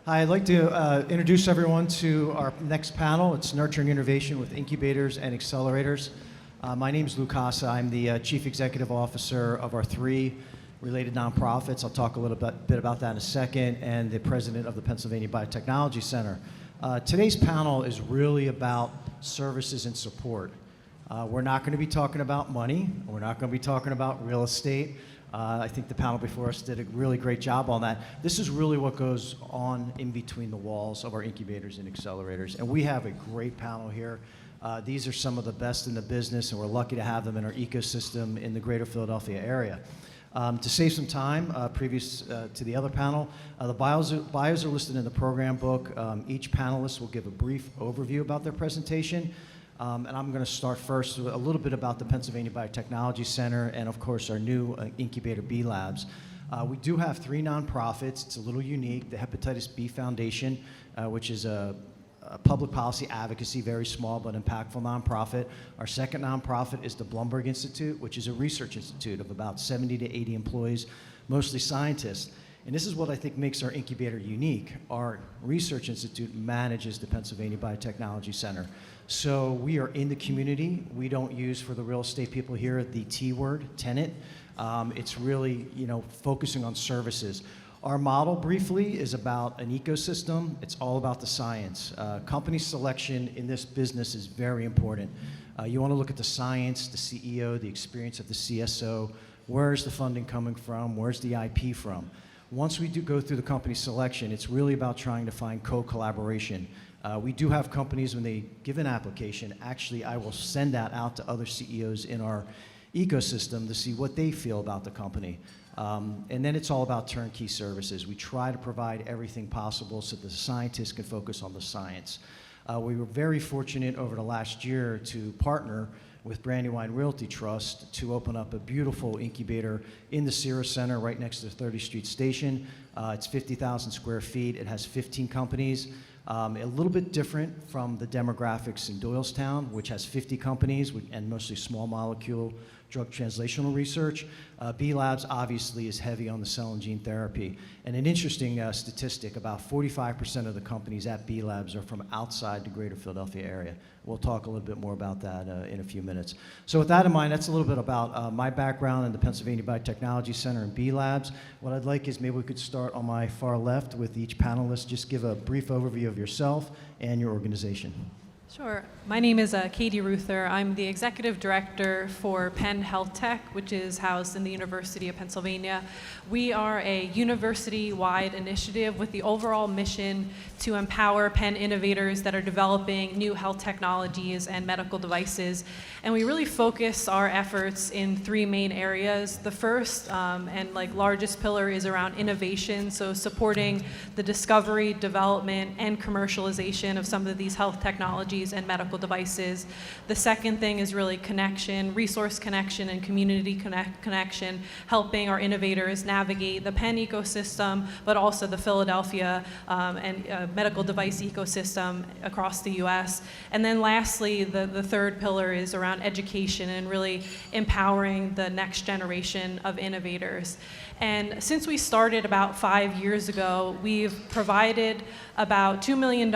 Hi, I'd like to introduce everyone to our next panel. It's Nurturing Innovation with Incubators and Accelerators. My name is Lou Casa. I'm the Chief Executive Officer of our three related nonprofits. I'll talk a little bit about that in a second, and the President of the Pennsylvania Biotechnology Center. Today's panel is really about services and support. We're not going to be talking about money. We're not going to be talking about real estate. I think the panel before us did a really great job on that. This is really what goes on in between the walls of our incubators and accelerators. And we have a great panel here. These are some of the best in the business, and we're lucky to have them in our ecosystem in the greater Philadelphia area. To save some time, previous to the other panel, the bios are listed in the program book. Each panelist will give a brief overview about their presentation. And I'm going to start first with a little bit about the Pennsylvania Biotechnology Center and, of course, our new incubator, B Labs. We do have three nonprofits. It's a little unique. The Hepatitis B Foundation, which is a public policy advocacy, very small but impactful nonprofit. Our second nonprofit is the Blumberg Institute, which is a research institute of about 70 to 80 employees, mostly scientists. And this is what I think makes our incubator unique. Our research institute manages the Pennsylvania Biotechnology Center. So we are in the community. We don't use, for the real estate people here, the T word, tenant. It's really, focusing on services. Our model, briefly, is about an ecosystem. It's all about the science. Company selection in this business is very important. You want to look at the science, the CEO, the experience of the CSO. Where's the funding coming from? Where's the IP from? Once we do go through the company selection, it's really about trying to find co-collaboration. We do have companies, when they give an application, actually I will send that out to other CEOs in our ecosystem to see what they feel about the company. And then it's all about turnkey services. We try to provide everything possible so the scientists can focus on the science. We were very fortunate over the last year to partner with Brandywine Realty Trust to open up a beautiful incubator in the Sierra Center right next to the 30th Street Station. It's 50,000 square feet. It has 15 companies. A little bit different from the demographics in Doylestown, which has 50 companies and mostly small molecule drug translational research. B Labs obviously is heavy on the cell and gene therapy. And an interesting statistic, about 45% of the companies at B Labs are from outside the greater Philadelphia area. We'll talk a little bit more about that in a few minutes. So with that in mind, that's a little bit about my background in the Pennsylvania Biotechnology Center and B Labs. What I'd like is maybe we could start on my far left with each panelist. Just give a brief overview of yourself and your organization. Sure. My name is Katie Ruther. I'm the executive director for Penn Health Tech, which is housed in the University of Pennsylvania. We are a university-wide initiative with the overall mission to empower Penn innovators that are developing new health technologies and medical devices. And we really focus our efforts in three main areas. The first and largest pillar is around innovation, so supporting the discovery, development, and commercialization of some of these health technologies and medical devices. The second thing is really connection, resource connection, and community connection, helping our innovators navigate the Penn ecosystem, but also the Philadelphia and medical device ecosystem across the U.S. And then lastly, the third pillar is around education and really empowering the next generation of innovators. And since we started about 5 years ago, we've provided about $2 million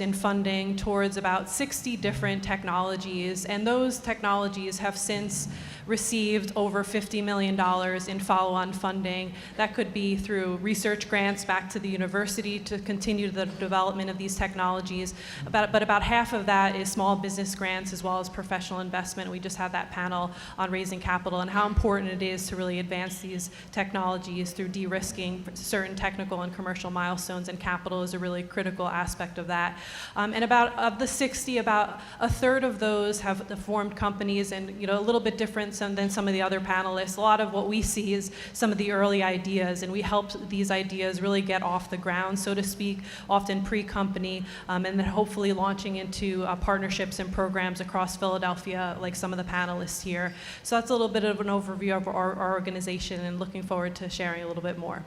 in funding towards about 60 different technologies, and those technologies have since received over $50 million in follow-on funding. That could be through research grants back to the university to continue the development of these technologies. But about half of that is small business grants as well as professional investment. We just had that panel on raising capital and how important it is to really advance these technologies through de-risking certain technical and commercial milestones, and capital is a really critical aspect of that. And of the 60, about a third of those have formed companies, and a little bit different than some of the other panelists. A lot of what we see is some of the early ideas, and we help these ideas really get off the ground, so to speak, often pre-company, and then hopefully launching into partnerships and programs across Philadelphia, like some of the panelists here. So that's a little bit of an overview of our organization, and looking forward to sharing a little bit more.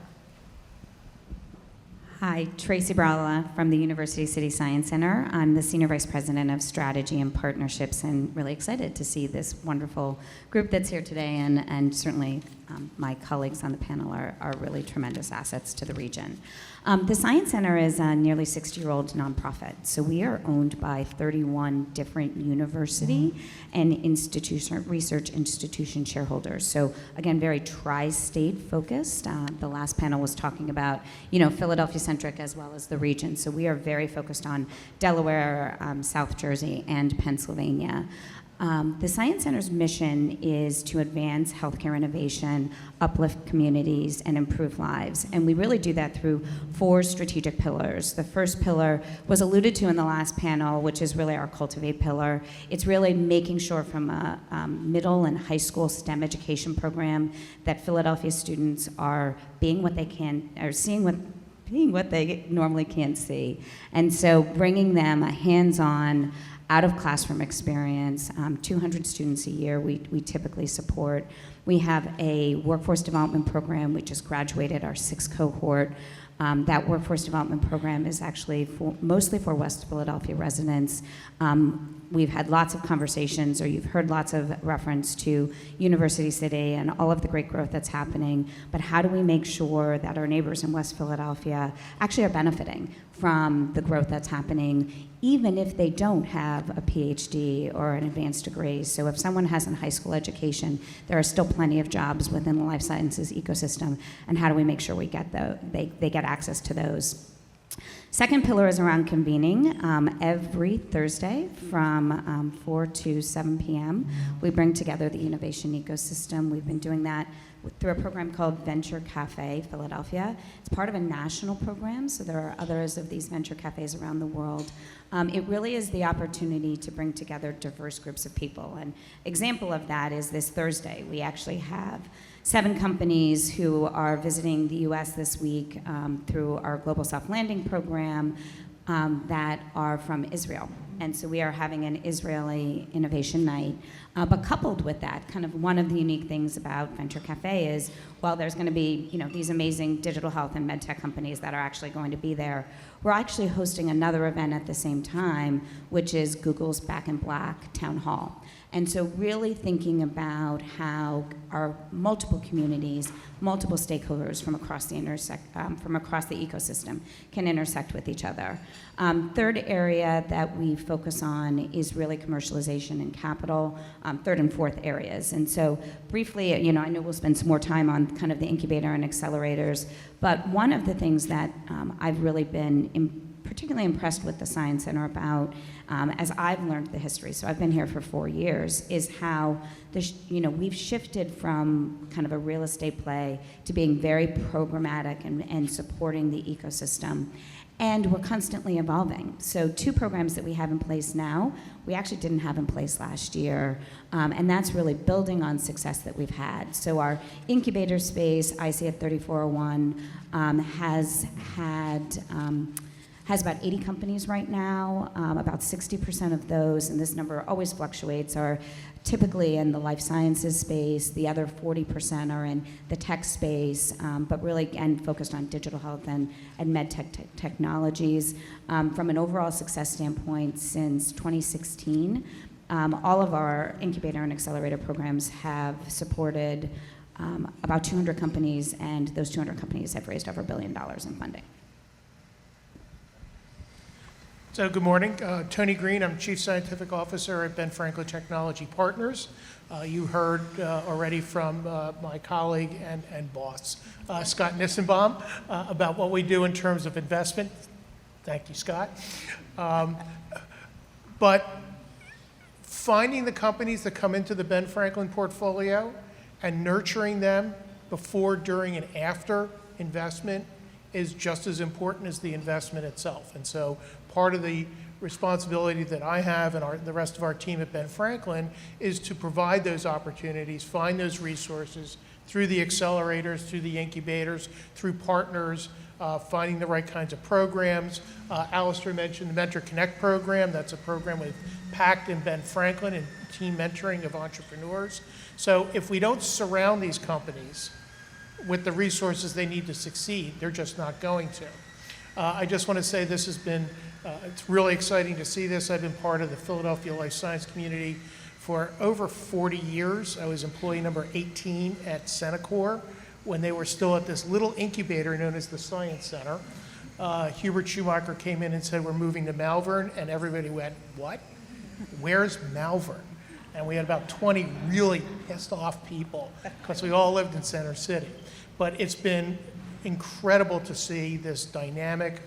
Hi, Tracy Brala from the University City Science Center. I'm the Senior Vice President of Strategy and Partnerships, and really excited to see this wonderful group that's here today, and certainly my colleagues on the panel are really tremendous assets to the region. The Science Center is a nearly 60-year-old nonprofit, so we are owned by 31 different university and research institution shareholders. So again, very tri-state focused. The last panel was talking about, Philadelphia-centric as well as the region. So we are very focused on Delaware, South Jersey, and Pennsylvania. The Science Center's mission is to advance healthcare innovation, uplift communities, and improve lives. And we really do that through 4 strategic pillars. The first pillar was alluded to in the last panel, which is really our Cultivate pillar. It's really making sure from a middle and high school STEM education program that Philadelphia students are being what they can, or seeing what they normally can't see. And so bringing them a hands-on, out-of-classroom experience, 200 students a year we typically support. We have a workforce development program. We just graduated our 6th cohort. That workforce development program is actually mostly for West Philadelphia residents. We've had lots of conversations, or you've heard lots of reference to University City and all of the great growth that's happening, but how do we make sure that our neighbors in West Philadelphia actually are benefiting from the growth that's happening, even if they don't have a PhD or an advanced degree? So if someone has a high school education, there are still plenty of jobs within the life sciences ecosystem, and how do we make sure we get they get access to those? Second pillar is around convening. Every Thursday from 4 to 7 p.m., we bring together the innovation ecosystem. We've been doing that through a program called Venture Cafe Philadelphia. It's part of a national program, so there are others of these venture cafes around the world. It really is the opportunity to bring together diverse groups of people. An example of that is this Thursday. We actually have 7 companies who are visiting the U.S. this week through our Global Soft Landing program that are from Israel. And so we are having an Israeli innovation night. But coupled with that, kind of one of the unique things about Venture Cafe is, while there's going to be these amazing digital health and medtech companies that are actually going to be there, we're actually hosting another event at the same time, which is Google's Back in Black Town Hall. And so really thinking about how our multiple communities, multiple stakeholders from across the ecosystem can intersect with each other. Third area that we focus on is really commercialization and capital, third and fourth areas. And so briefly, I know we'll spend some more time on kind of the incubator and accelerators, but one of the things that I've really been particularly impressed with the Science Center about, as I've learned the history, so I've been here for 4 years, is how we've shifted from kind of a real estate play to being very programmatic and supporting the ecosystem. And we're constantly evolving. So 2 programs that we have in place now, we actually didn't have in place last year, and that's really building on success that we've had. So our incubator space, IC at 3401, has about 80 companies right now. About 60% of those, and this number always fluctuates, are typically in the life sciences space. The other 40% are in the tech space, but really, again, focused on digital health and med tech technologies. From an overall success standpoint, since 2016, all of our incubator and accelerator programs have supported about 200 companies, and those 200 companies have raised over $1 billion in funding. So good morning, Tony Green. I'm Chief Scientific Officer at Ben Franklin Technology Partners. You heard already from my colleague and boss, Scott Nissenbaum, about what we do in terms of investment. Thank you, Scott. But finding the companies that come into the Ben Franklin portfolio and nurturing them before, during, and after investment is just as important as the investment itself. And so part of the responsibility that I have and the rest of our team at Ben Franklin is to provide those opportunities, find those resources through the accelerators, through the incubators, through partners, finding the right kinds of programs. Alistair mentioned the Mentor Connect program. That's a program with PACT and Ben Franklin and team mentoring of entrepreneurs. So if we don't surround these companies with the resources they need to succeed, they're just not going to. I just want to say this has been, it's really exciting to see this. I've been part of the Philadelphia life science community For over 40 years, I was employee number 18 at Centacor when they were still at this little incubator known as the Science Center. Hubert Schumacher came in and said, we're moving to Malvern, and everybody went, what? Where's Malvern? And we had about 20 really pissed off people because we all lived in Center City. But it's been incredible to see this dynamic,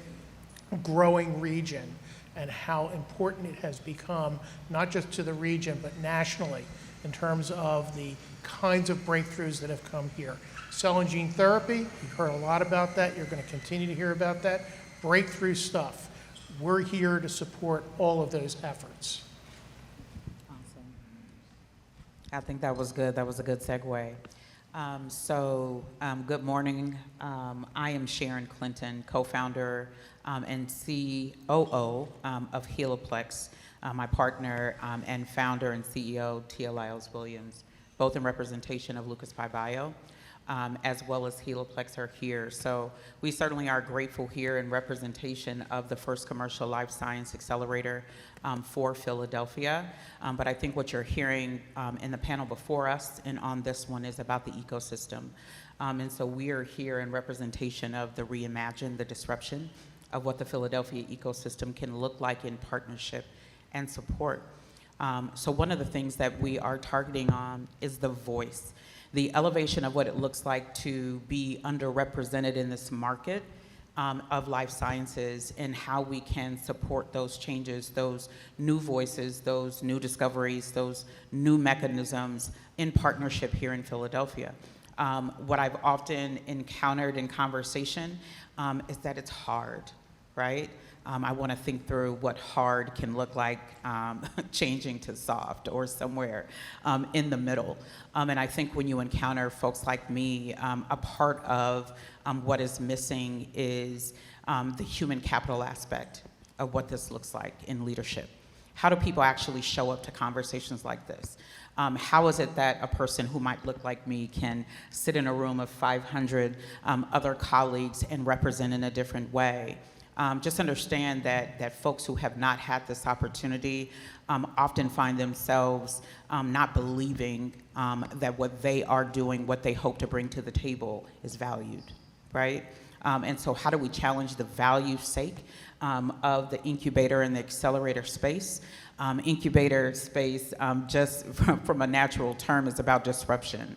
growing region and how important it has become, not just to the region, but nationally, in terms of the kinds of breakthroughs that have come here. Cell and gene therapy, you've heard a lot about that. You're going to continue to hear about that. Breakthrough stuff. We're here to support all of those efforts. Awesome. I think that was good. That was a good segue. Good morning. I am Sharon Clinton, co-founder and COO of Heliplex, my partner and founder and CEO, Tia Lyles-Williams, both in representation of Lucas Pi Bio, as well as Heliplex are here. So we certainly are grateful here in representation of the first commercial life science accelerator for Philadelphia. But I think what you're hearing in the panel before us and on this one is about the ecosystem. And so we are here in representation of the reimagine, the disruption of what the Philadelphia ecosystem can look like in partnership and support. So one of the things that we are targeting on is the voice, the elevation of what it looks like to be underrepresented in this market of life sciences, and how we can support those changes, those new voices, those new discoveries, those new mechanisms in partnership here in Philadelphia. What I've often encountered in conversation is that it's hard, right? I want to think through what hard can look like changing to soft or somewhere in the middle. And I think when you encounter folks like me, a part of what is missing is the human capital aspect of what this looks like in leadership. How do people actually show up to conversations like this? How is it that a person who might look like me can sit in a room of 500 other colleagues and represent in a different way? Just understand that folks who have not had this opportunity often find themselves not believing that what they are doing, what they hope to bring to the table is valued, right? And so how do we challenge the value sake of the incubator and the accelerator space? Incubator space, just from a natural term, is about disruption.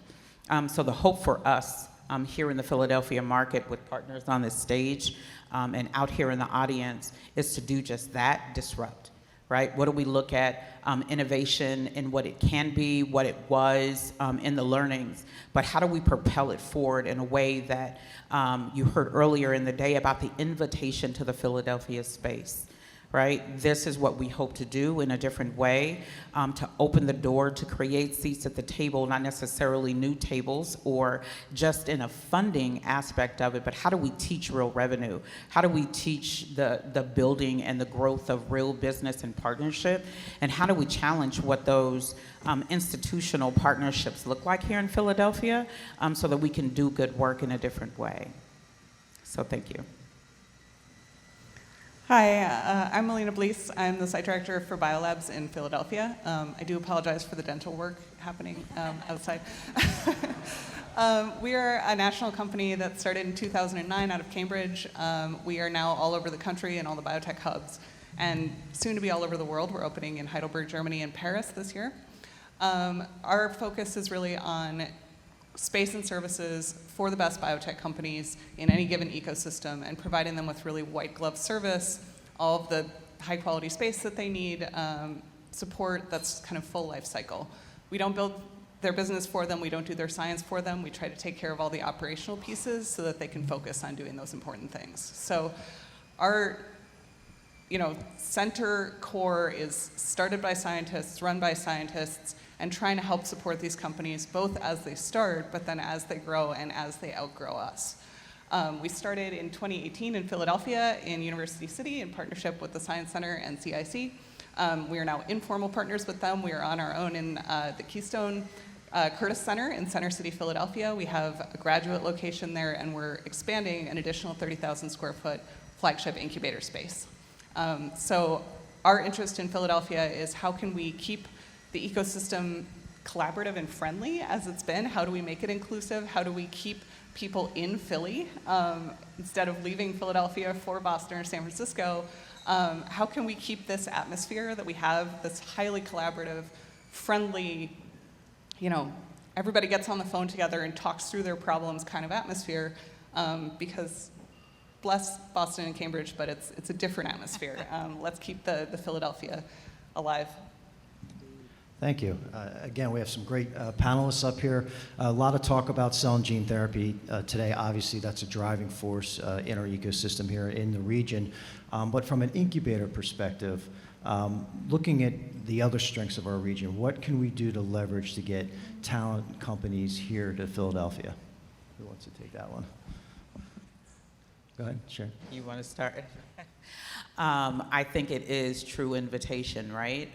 So the hope for us here in the Philadelphia market with partners on this stage and out here in the audience is to do just that, disrupt, right? What do we look at innovation in what it can be, what it was in the learnings, but how do we propel it forward in a way that you heard earlier in the day about the invitation to the Philadelphia space, right? This is what we hope to do in a different way, to open the door, to create seats at the table, not necessarily new tables or just in a funding aspect of it, but how do we teach real revenue? How do we teach the building and the growth of real business and partnership? And how do we challenge what those institutional partnerships look like here in Philadelphia so that we can do good work in a different way? So thank you. Hi, I'm Melina Blees. I'm the site director for Biolabs in Philadelphia. I do apologize for the dental work happening outside. We are a national company that started in 2009 out of Cambridge. We are now all over the country in all the biotech hubs, and soon to be all over the world. We're opening in Heidelberg, Germany, and Paris this year. Our focus is really on space and services for the best biotech companies in any given ecosystem, and providing them with really white glove service, all of the high quality space that they need, support that's kind of full life cycle. We don't build their business for them, we don't do their science for them, we try to take care of all the operational pieces so that they can focus on doing those important things. So our center core is started by scientists, run by scientists, and trying to help support these companies both as they start, but then as they grow and as they outgrow us. We started in 2018 in Philadelphia in University City in partnership with the Science Center and CIC. We are now informal partners with them. We are on our own in the Keystone Curtis Center in Center City, Philadelphia. We have a graduate location there, and we're expanding an additional 30,000 square foot flagship incubator space. So our interest in Philadelphia is how can we keep the ecosystem collaborative and friendly as it's been? How do we make it inclusive? How do we keep people in Philly instead of leaving Philadelphia for Boston or San Francisco? How can we keep this atmosphere that we have, this highly collaborative, friendly, everybody gets on the phone together and talks through their problems kind of atmosphere, because bless Boston and Cambridge, but it's a different atmosphere. Let's keep the Philadelphia alive. Thank you. Again, we have some great panelists up here. A lot of talk about cell and gene therapy today. Obviously, that's a driving force in our ecosystem here in the region. But from an incubator perspective, looking at the other strengths of our region, what can we do to leverage to get talent companies here to Philadelphia? Who wants to take that one? Go ahead, Sharon. You want to start? I think it is true invitation, right?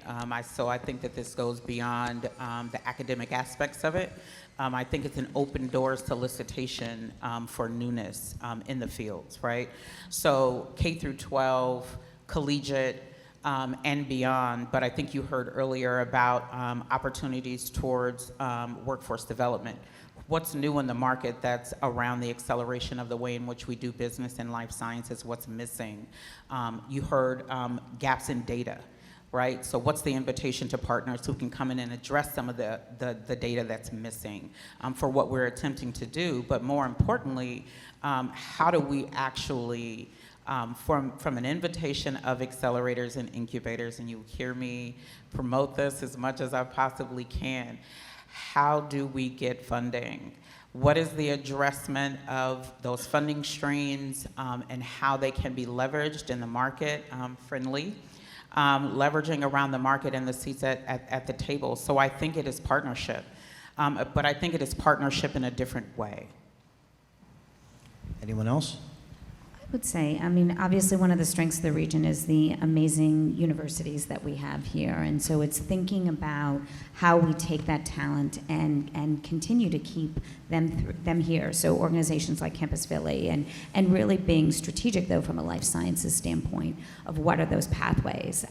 So I think that this goes beyond the academic aspects of it. I think it's an open door solicitation for newness in the fields, right? So K through 12, collegiate, and beyond, but I think you heard earlier about opportunities towards workforce development. What's new in the market that's around the acceleration of the way in which we do business in life sciences, what's missing? You heard gaps in data, right? So what's the invitation to partners who can come in and address some of the data that's missing for what we're attempting to do? But more importantly, how do we actually, from an invitation of accelerators and incubators, and you hear me promote this as much as I possibly can, how do we get funding? What is the addressment of those funding streams and how they can be leveraged in the market friendly, leveraging around the market and the seats at the table. So I think it is partnership, but I think it is partnership in a different way. Anyone else? I would say, obviously one of the strengths of the region is the amazing universities that we have here. And so it's thinking about how we take that talent and continue to keep them here. So organizations like Campus Philly and really being strategic, though, from a life sciences standpoint of what are those pathways.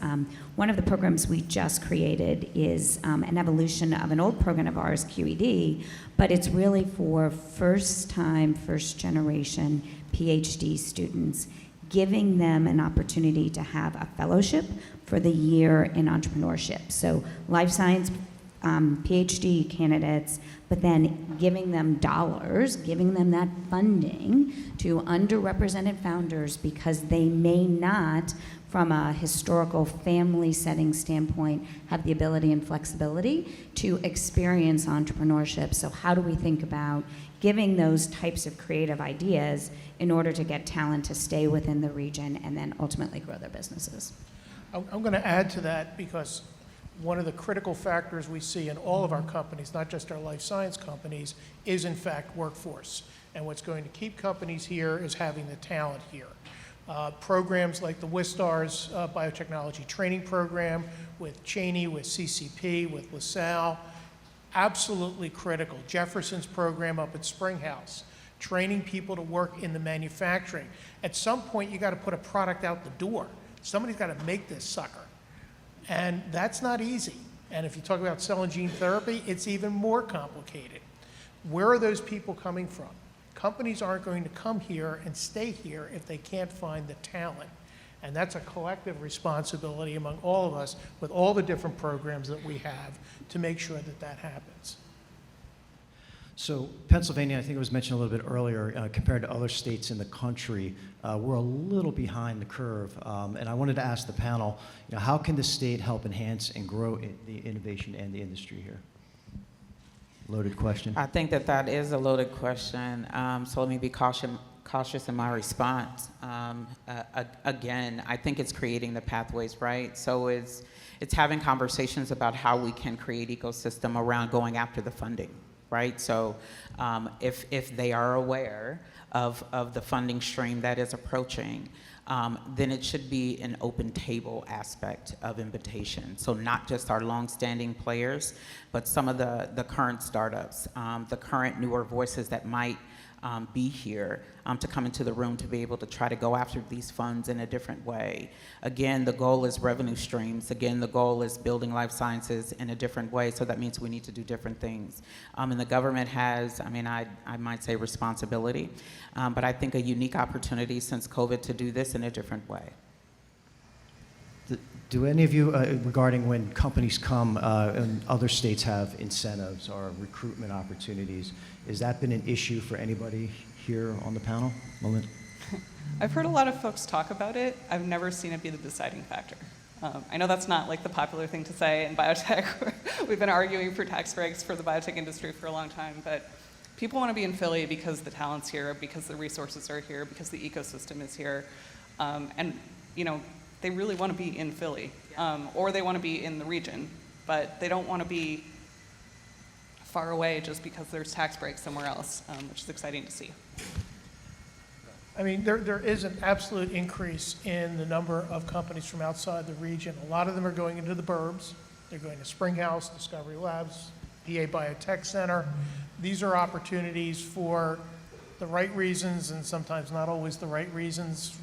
One of the programs we just created is an evolution of an old program of ours, QED, but it's really for first-time, first-generation PhD students, giving them an opportunity to have a fellowship for the year in entrepreneurship. So life science PhD candidates, but then giving them dollars, giving them that funding to underrepresented founders because they may not, from a historical family setting standpoint, have the ability and flexibility to experience entrepreneurship. So how do we think about giving those types of creative ideas in order to get talent to stay within the region and then ultimately grow their businesses? I'm going to add to that because one of the critical factors we see in all of our companies, not just our life science companies, is in fact workforce. And what's going to keep companies here is having the talent here. Programs like the Wistar's biotechnology training program with Cheney, with CCP, with LaSalle, absolutely critical. Jefferson's program up at Springhouse, training people to work in the manufacturing. At some point, you got to put a product out the door. Somebody's got to make this sucker. And that's not easy. And if you talk about cell and gene therapy, it's even more complicated. Where are those people coming from? Companies aren't going to come here and stay here if they can't find the talent. And that's a collective responsibility among all of us with all the different programs that we have to make sure that that happens. So Pennsylvania, I think it was mentioned a little bit earlier, compared to other states in the country, we're a little behind the curve. And I wanted to ask the panel, how can the state help enhance and grow the innovation and the industry here? Loaded question. I think that is a loaded question. So let me be cautious in my response. Again, I think it's creating the pathways, right? So it's having conversations about how we can create ecosystem around going after the funding, right? So if they are aware of the funding stream that is approaching, then it should be an open table aspect of invitation. So not just our longstanding players, but some of the current startups, the current newer voices that might be here to come into the room to be able to try to go after these funds in a different way. Again, the goal is revenue streams. Again, the goal is building life sciences in a different way, so that means we need to do different things. And the government has, I might say responsibility, but I think a unique opportunity since COVID to do this in a different way. Do any of you, regarding when companies come and other states have incentives or recruitment opportunities, has that been an issue for anybody here on the panel? Melinda? I've heard a lot of folks talk about it. I've never seen it be the deciding factor. I know that's not like the popular thing to say in biotech. We've been arguing for tax breaks for the biotech industry for a long time, but people want to be in Philly because the talent's here, because the resources are here, because the ecosystem is here. And, they really want to be in Philly, or they want to be in the region, but they don't want to be far away just because there's tax breaks somewhere else, which is exciting to see. There is an absolute increase in the number of companies from outside the region. A lot of them are going into the burbs. They're going to Springhouse, Discovery Labs, PA Biotech Center. These are opportunities for the right reasons, and sometimes not always the right reasons.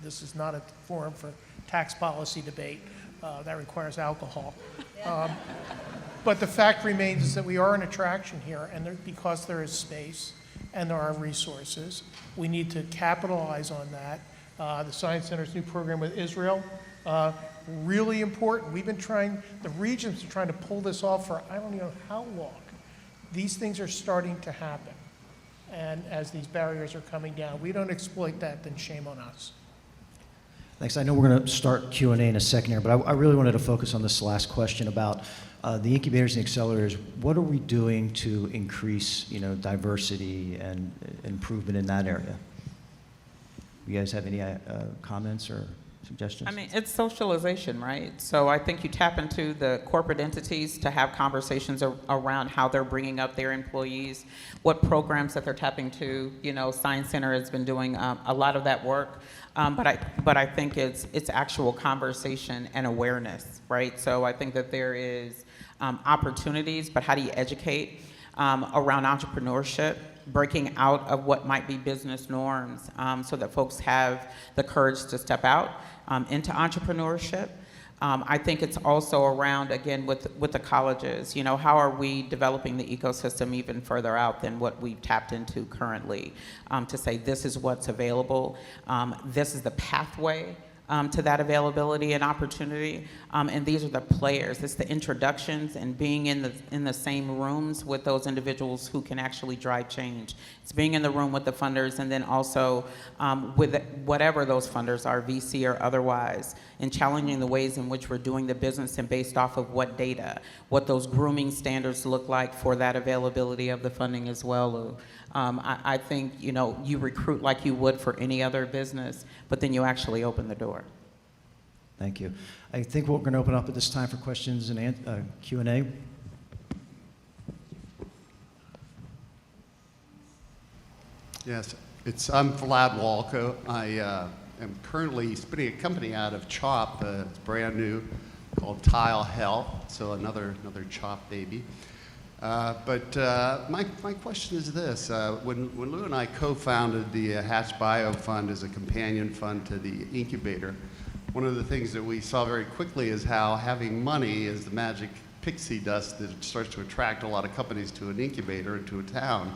This is not a forum for tax policy debate. That requires alcohol. But the fact remains is that we are an attraction here, and because there is space and there are resources, we need to capitalize on that. The Science Center's new program with Israel, really important. The regions are trying to pull this off for I don't even know how long. These things are starting to happen. And as these barriers are coming down, we don't exploit that, then shame on us. Thanks. I know we're going to start Q&A in a second here, but I really wanted to focus on this last question about the incubators and accelerators. What are we doing to increase, diversity and improvement in that area? You guys have any comments or suggestions? It's socialization, right? So I think you tap into the corporate entities to have conversations around how they're bringing up their employees, what programs that they're tapping to. Science Center has been doing a lot of that work. But I think it's actual conversation and awareness, right? So I think that there is opportunities, but how do you educate around entrepreneurship, breaking out of what might be business norms, so that folks have the courage to step out into entrepreneurship. I think it's also around, again, with the colleges, how are we developing the ecosystem even further out than what we've tapped into currently, to say this is what's available, this is the pathway to that availability and opportunity, and these are the players. It's the introductions and being in the same rooms with those individuals who can actually drive change. It's being in the room with the funders, and then also with whatever those funders are, VC or otherwise, and challenging the ways in which we're doing the business and based off of what data, what those grooming standards look like for that availability of the funding as well. I think, you recruit like you would for any other business, but then you actually open the door. Thank you. I think we're going to open up at this time for questions and Q&A. Yes, I'm Vlad Walko. I am currently spinning a company out of CHOP. It's brand new, called Tile Health, so another CHOP baby. But my question is this. When Lou and I co-founded the Hatch Bio Fund as a companion fund to the incubator, one of the things that we saw very quickly is how having money is the magic pixie dust that starts to attract a lot of companies to an incubator and to a town.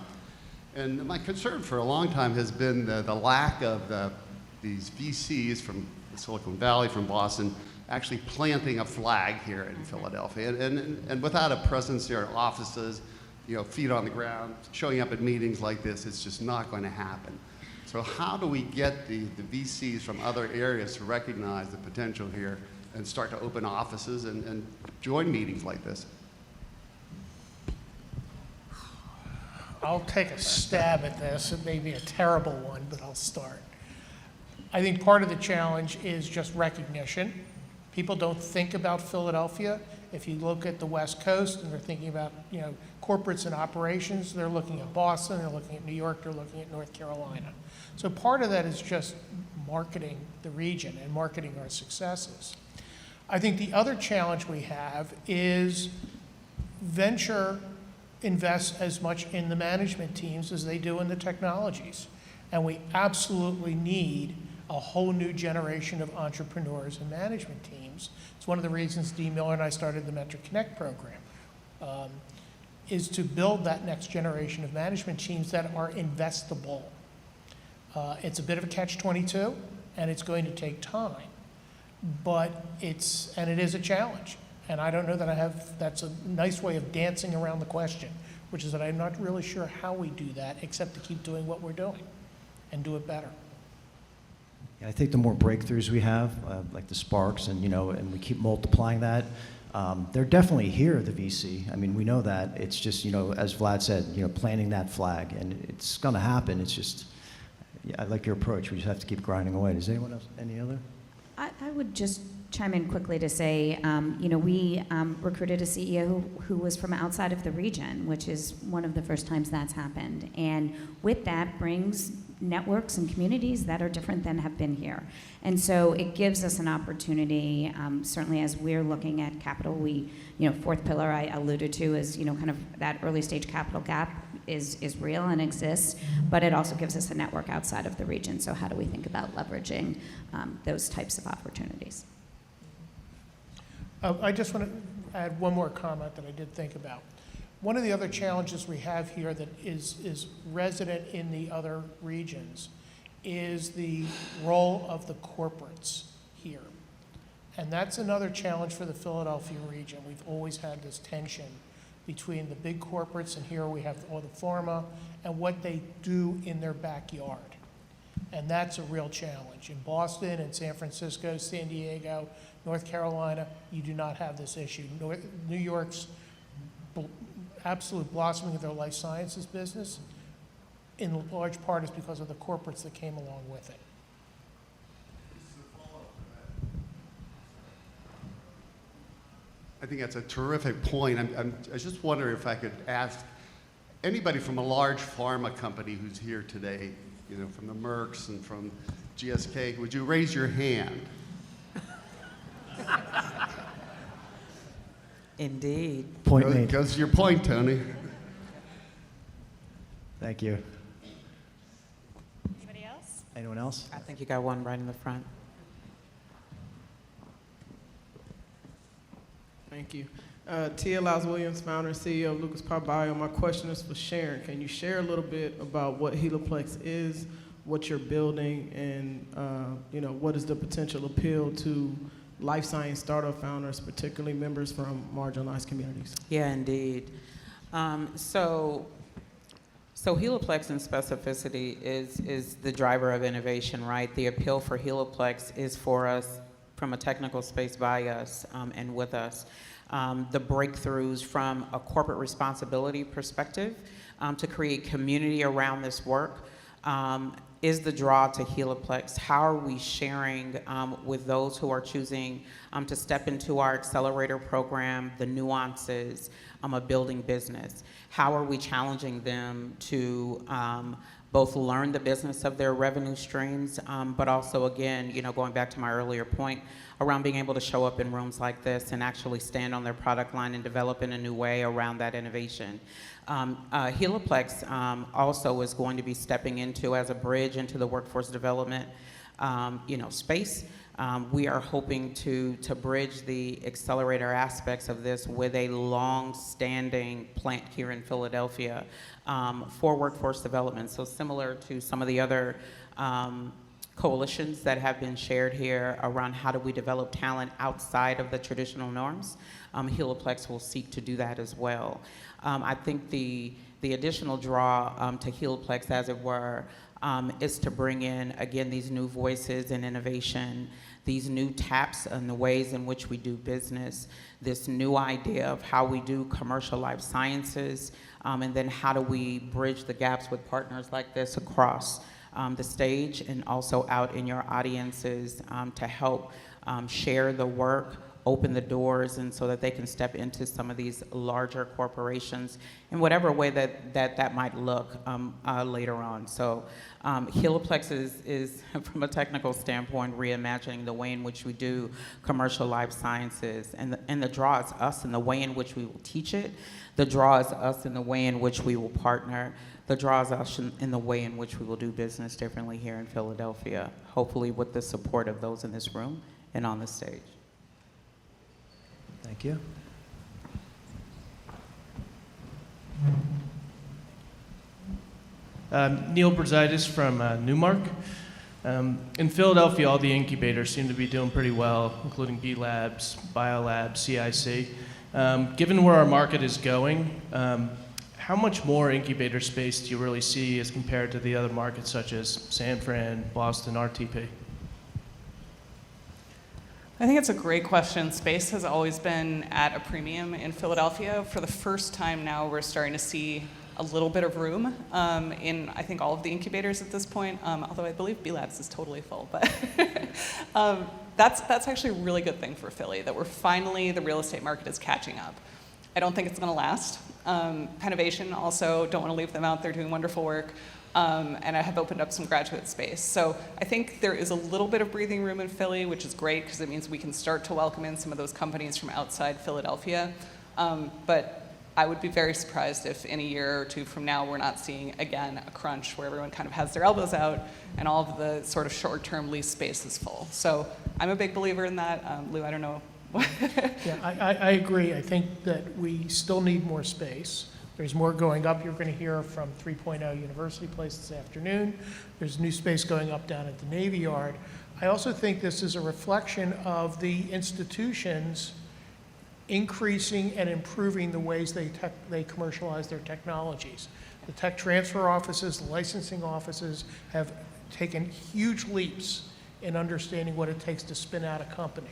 And my concern for a long time has been the lack of these VCs from Silicon Valley, from Boston, actually planting a flag here in Philadelphia, and without a presence there, offices, feet on the ground, showing up at meetings like this, it's just not going to happen. So how do we get the VCs from other areas to recognize the potential here and start to open offices and join meetings like this? I'll take a stab at this. It may be a terrible one, but I'll start. I think part of the challenge is just recognition. People don't think about Philadelphia. If you look at the West Coast and they're thinking about, corporates and operations, they're looking at Boston, they're looking at New York, they're looking at North Carolina. So part of that is just marketing the region and marketing our successes. I think the other challenge we have is venture invests as much in the management teams as they do in the technologies. And we absolutely need a whole new generation of entrepreneurs and management teams. It's one of the reasons Dee Miller and I started the Mentor Connect program, is to build that next generation of management teams that are investable. It's a bit of a catch-22, and it's going to take time, but it is a challenge. And I don't know that that's a nice way of dancing around the question, which is that I'm not really sure how we do that, except to keep doing what we're doing and do it better. Yeah, I think the more breakthroughs we have, like the Sparks, and and we keep multiplying that, they're definitely here, the VC. I mean, we know that. It's just, as Vlad said, planting that flag, and it's going to happen. It's just, yeah, I like your approach. We just have to keep grinding away. Does anyone else, any other? I would just chime in quickly to say, we recruited a CEO who was from outside of the region, which is one of the first times that's happened. And with that brings networks and communities that are different than have been here. And so it gives us an opportunity, certainly as we're looking at capital, fourth pillar I alluded to is, kind of that early stage capital gap is real and exists, but it also gives us a network outside of the region. So how do we think about leveraging those types of opportunities? I just want to add one more comment that I did think about. One of the other challenges we have here that is resident in the other regions is the role of the corporates here. And that's another challenge for the Philadelphia region. We've always had this tension between the big corporates, and here we have all the pharma, and what they do in their backyard. And that's a real challenge. In Boston and San Francisco, San Diego, North Carolina, you do not have this issue. New York's absolute blossoming of their life sciences business, in large part, is because of the corporates that came along with it. I think that's a terrific point. I was just wondering if I could ask anybody from a large pharma company who's here today, from the Mercks and from GSK, would you raise your hand? Indeed. Point made. Goes to your point, Tony. Thank you. Anybody else? Anyone else? I think you got one right in the front. Thank you. Tia Lyles Williams, founder and CEO of Lucas Power Bio. My question is for Sharon. Can you share a little bit about what Heliplex is, what you're building, and what is the potential appeal to life science startup founders, particularly members from marginalized communities? Yeah, indeed. So Heliplex and specificity is the driver of innovation, right? The appeal for Heliplex is for us from a technical space by us and with us. The breakthroughs from a corporate responsibility perspective to create community around this work is the draw to Heliplex. How are we sharing with those who are choosing to step into our accelerator program, the nuances of building business? How are we challenging them to both learn the business of their revenue streams, but also, again, going back to my earlier point, around being able to show up in rooms like this and actually stand on their product line and develop in a new way around that innovation. Heliplex also is going to be stepping into, as a bridge into the workforce development space. We are hoping to bridge the accelerator aspects of this with a long-standing plant here in Philadelphia for workforce development. So similar to some of the other coalitions that have been shared here around how do we develop talent outside of the traditional norms, Heliplex will seek to do that as well. I think the additional draw to Heliplex, as it were, is to bring in, again, these new voices and innovation, these new taps on the ways in which we do business, this new idea of how we do commercial life sciences, and then how do we bridge the gaps with partners like this across the stage and also out in your audiences to help share the work open the doors and so that they can step into some of these larger corporations in whatever way that might look later on. So Heliplex is, from a technical standpoint, reimagining the way in which we do commercial life sciences, and the draw is us in the way in which we will teach it. The draw is us in the way in which we will partner. The draw is us in the way in which we will do business differently here in Philadelphia, hopefully with the support of those in this room and on the stage. Thank you. Neil Brzaitis from Newmark. In Philadelphia, all the incubators seem to be doing pretty well, including B Labs, Biolab, CIC. Given where our market is going, how much more incubator space do you really see as compared to the other markets such as San Fran, Boston, RTP? I think it's a great question. Space has always been at a premium in Philadelphia. For the first time now, we're starting to see a little bit of room in, I think, all of the incubators at this point, although I believe B-Labs is totally full. But that's actually a really good thing for Philly, that we're finally, the real estate market is catching up. I don't think it's going to last. Pennovation also, don't want to leave them out. They're doing wonderful work. And I have opened up some graduate space. So I think there is a little bit of breathing room in Philly, which is great because it means we can start to welcome in some of those companies from outside Philadelphia. But I would be very surprised if in a year or two from now we're not seeing, again, a crunch where everyone kind of has their elbows out and all of the sort of short-term lease space is full. So I'm a big believer in that. Lou, I don't know. Yeah, I agree. I think that we still need more space. There's more going up. You're going to hear from 3.0 University Place this afternoon. There's new space going up down at the Navy Yard. I also think this is a reflection of the institutions increasing and improving the ways they commercialize their technologies. The tech transfer offices, the licensing offices have taken huge leaps in understanding what it takes to spin out a company.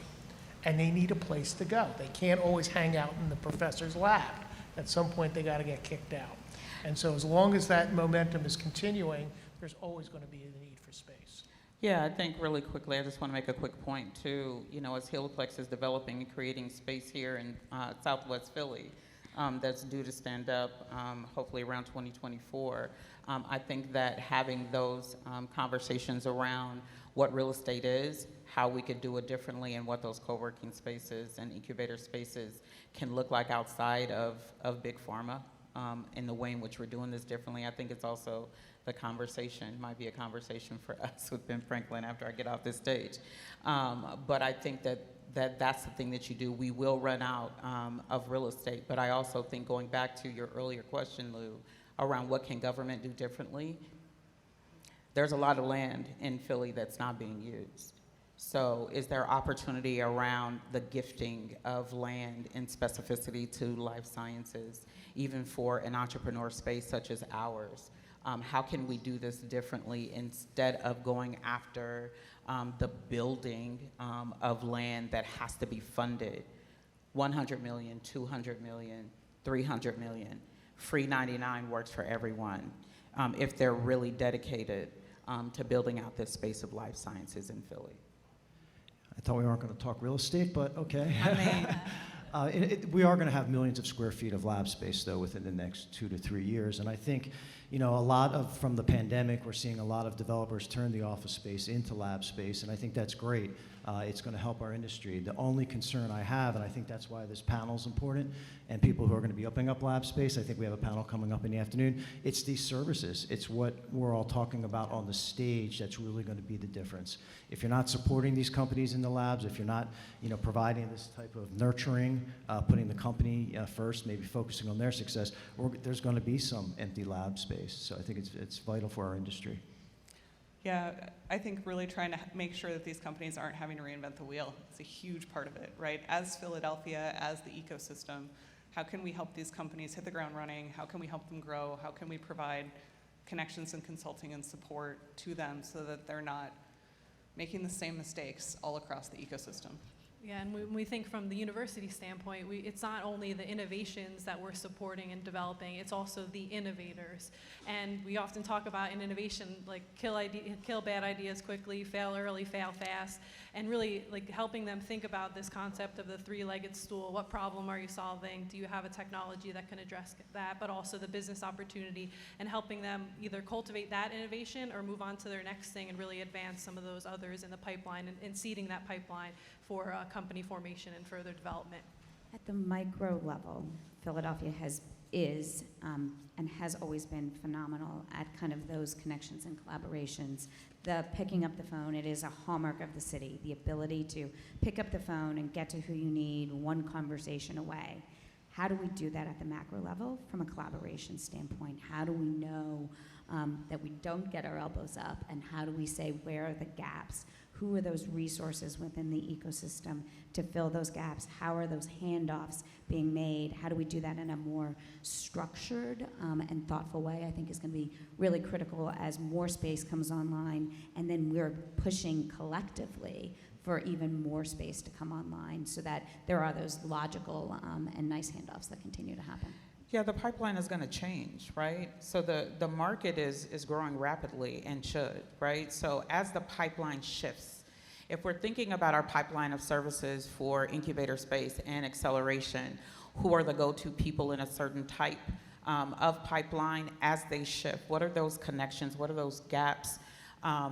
And they need a place to go. They can't always hang out in the professor's lab. At some point, they got to get kicked out. And so as long as that momentum is continuing, there's always going to be a need for space. Yeah, I think really quickly, I just want to make a quick point too. You know, as Heliplex is developing and creating space here in Southwest Philly, that's due to stand up hopefully around 2024. I think that having those conversations around what real estate is, how we could do it differently, and what those co-working spaces and incubator spaces can look like outside of big pharma, in the way in which we're doing this differently. I think it's also the conversation, might be a conversation for us with Ben Franklin after I get off this stage. But I think that's the thing that you do. We will run out of real estate, but I also think, going back to your earlier question, Lou, around what can government do differently, there's a lot of land in Philly that's not being used. So is there opportunity around the gifting of land and specificity to life sciences, even for an entrepreneur space such as ours? How can we do this differently instead of going after the building of land that has to be funded? 100 million, 200 million, 300 million. Free 99 works for everyone if they're really dedicated to building out this space of life sciences in Philly. I thought we weren't going to talk real estate, but okay. I mean, We are going to have millions of square feet of lab space, though, within the next 2 to 3 years. And I think, you know, from the pandemic, we're seeing a lot of developers turn the office space into lab space, and I think that's great. It's going to help our industry. The only concern I have, and I think that's why this panel is important, and people who are going to be opening up lab space, I think we have a panel coming up in the afternoon, it's these services. It's what we're all talking about on the stage that's really going to be the difference. If you're not supporting these companies in the labs, if you're not, you know, providing this type of nurturing, putting the company first, maybe focusing on their success, there's going to be some empty lab space. So I think it's vital for our industry. Yeah, I think really trying to make sure that these companies aren't having to reinvent the wheel is a huge part of it, right? As Philadelphia, as the ecosystem, how can we help these companies hit the ground running? How can we help them grow? How can we provide connections and consulting and support to them so that they're not making the same mistakes all across the ecosystem? Yeah, and when we think from the university standpoint, it's not only the innovations that we're supporting and developing, it's also the innovators. And we often talk about in innovation, like kill bad ideas quickly, fail early, fail fast, and really like helping them think about this concept of the three-legged stool. What problem are you solving? Do you have a technology that can address that? But also the business opportunity, and helping them either cultivate that innovation or move on to their next thing and really advance some of those others in the pipeline, and seeding that pipeline for company formation and further development. At the micro level, Philadelphia is and has always been phenomenal at kind of those connections and collaborations. The picking up the phone, it is a hallmark of the city, the ability to pick up the phone and get to who you need one conversation away. How do we do that at the macro level from a collaboration standpoint? How do we know that we don't get our elbows up, and how do we say where are the gaps? Who are those resources within the ecosystem to fill those gaps? How are those handoffs being made? How do we do that in a more structured and thoughtful way? I think is going to be really critical as more space comes online, and then we're pushing collectively for even more space to come online, so that there are those logical and nice handoffs that continue to happen. Yeah, the pipeline is going to change, right? So the market is growing rapidly and should, right? So as the pipeline shifts, if we're thinking about our pipeline of services for incubator space and acceleration, who are the go-to people in a certain type of pipeline as they shift? What are those connections? What are those gaps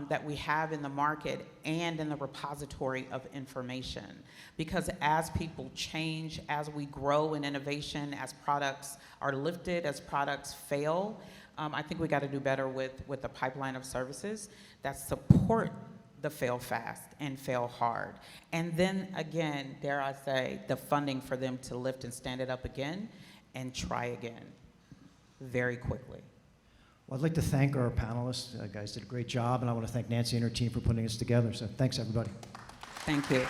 that we have in the market and in the repository of information? Because as people change, as we grow in innovation, as products are lifted, as products fail, I think we got to do better with the pipeline of services that support the fail fast and fail hard. And then again, dare I say, the funding for them to lift and stand it up again and try again very quickly. Well, I'd like to thank our panelists. Guys did a great job, and I want to thank Nancy and her team for putting this together. So thanks, everybody. Thank you.